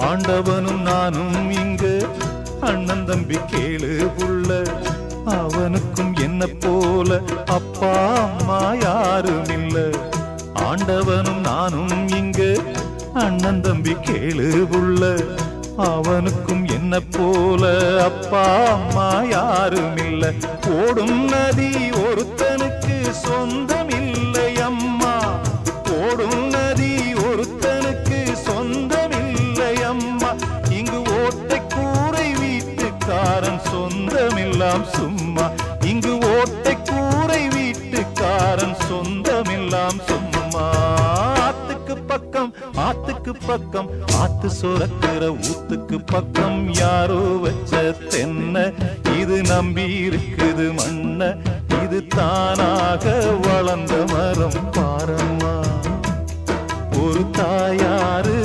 ஆண்டவனும் நானும் இங்கு அண்ணன் தம்பி கேளு புள்ள, அவனுக்கும் என்ன போல அப்பா அம்மா யாரும் இல்ல. ஆண்டவனும் நானும் இங்கு அண்ணன் தம்பி கேளு புள்ள, அவனுக்கும் என்ன போல அப்பா அம்மா யாரும் இல்ல. ஓடும் நதி ஒருத்தனுக்கு சொந்தம் இல்லை அம்மா, ஓடும் நதி ஒருத்தனுக்கு சொந்தம் இல்லை அம்மா. இங்கு ஓட்டை கூரை வீட்டுக்காரன் சொந்தமெல்லாம் சும்மா, இங்கு ஓட்டை கூரை வீட்டுக்காரன் சொந்தமெல்லாம் சும்மா. ஆத்துக்கு பக்கம் ஆத்துக்கு பக்கம் ஆத்து சுரக்கிற ஊத்துக்கு பக்கம் யாரோ வச்ச தென்ன, இது நம்பி இருக்குது மண்ண, இது தானாக வளர்ந்த மரம் பாரம்மா. ஒரு தாயாரு